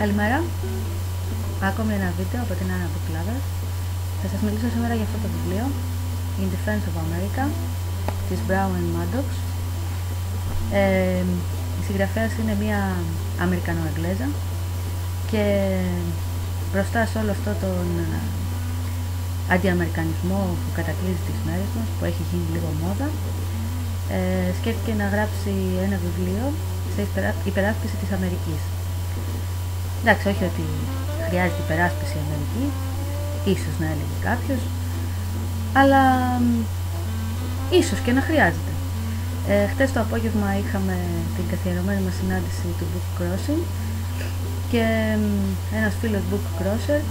Καλημέρα, ακόμη ένα βίντεο από την Anna Book Lovers. Θα σας μιλήσω σήμερα για αυτό το βιβλίο, In Defense of America, της Brown and Maddox. Η συγγραφέας είναι μια Αμερικανοαγγλέζα και μπροστά σε όλο αυτό τον αντιαμερικανισμό που κατακλείζει τις μέρες μας, που έχει γίνει λίγο μόδα, σκέφτηκε να γράψει ένα βιβλίο σε υπεράσπιση της Αμερικής. Εντάξει, όχι ότι χρειάζεται υπεράσπιση η Αμερική, ίσως να έλεγε κάποιος, αλλά ίσως και να χρειάζεται. Χτες το απόγευμα είχαμε την καθιερωμένη μας συνάντηση του Book Crossing και ένας φίλος Book Crosser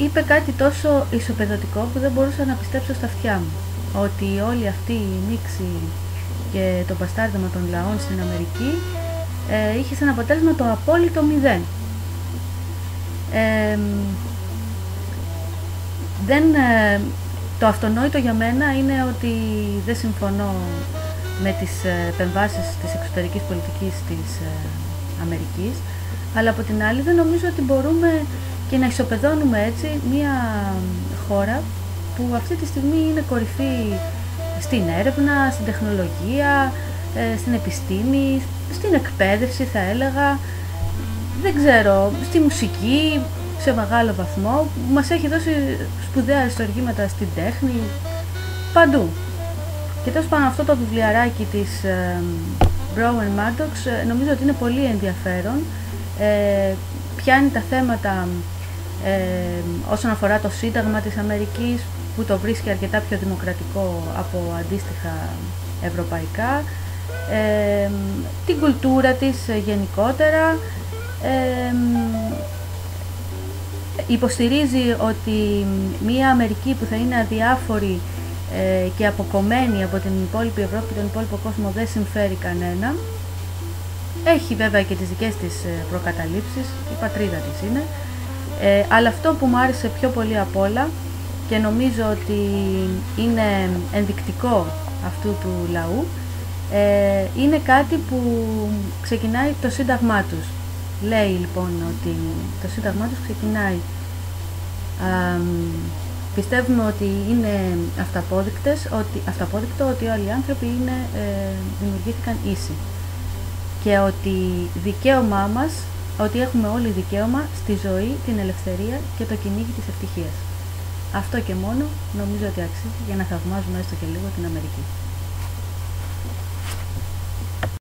είπε κάτι τόσο ισοπεδωτικό που δεν μπορούσα να πιστέψω στα αυτιά μου. Ότι όλη αυτή η μίξη και το μπαστάρδεμα των λαών στην Αμερική είχε σαν αποτέλεσμα το απόλυτο μηδέν. Το αυτονόητο για μένα είναι ότι δεν συμφωνώ με τις επεμβάσεις της εξωτερικής πολιτικής της Αμερικής, αλλά από την άλλη δεν νομίζω ότι μπορούμε και να ισοπεδώνουμε έτσι μια χώρα που αυτή τη στιγμή είναι κορυφή στην έρευνα, στην τεχνολογία, στην επιστήμη, στην εκπαίδευση θα έλεγα, δεν ξέρω, στη μουσική σε μεγάλο βαθμό, μας έχει δώσει σπουδαία ιστοργήματα στην τέχνη, παντού. Και τέλος πάνω αυτό το βιβλιαράκι της Brown and Maddox νομίζω ότι είναι πολύ ενδιαφέρον, πιάνει τα θέματα όσον αφορά το Σύνταγμα της Αμερικής, που το βρίσκει αρκετά πιο δημοκρατικό από αντίστοιχα ευρωπαϊκά, την κουλτούρα της γενικότερα, υποστηρίζει ότι μια Αμερική που θα είναι αδιάφορη και αποκομμένη από την υπόλοιπη Ευρώπη και τον υπόλοιπο κόσμο δεν συμφέρει κανένα. Έχει βέβαια και τις δικές της προκαταλήψεις, η πατρίδα της είναι, αλλά αυτό που μου άρεσε πιο πολύ απ' όλα και νομίζω ότι είναι ενδεικτικό αυτού του λαού, είναι κάτι που ξεκινάει το σύνταγμά τους. Λέει λοιπόν ότι το σύνταγμά τους ξεκινάει, πιστεύουμε ότι είναι αυταπόδεικτο ότι όλοι οι άνθρωποι δημιουργήθηκαν ίσοι και ότι δικαίωμά μας, ότι έχουμε όλοι δικαίωμα στη ζωή, την ελευθερία και το κυνήγι της ευτυχίας. Αυτό και μόνο νομίζω ότι αξίζει για να θαυμάζουμε έστω και λίγο την Αμερική.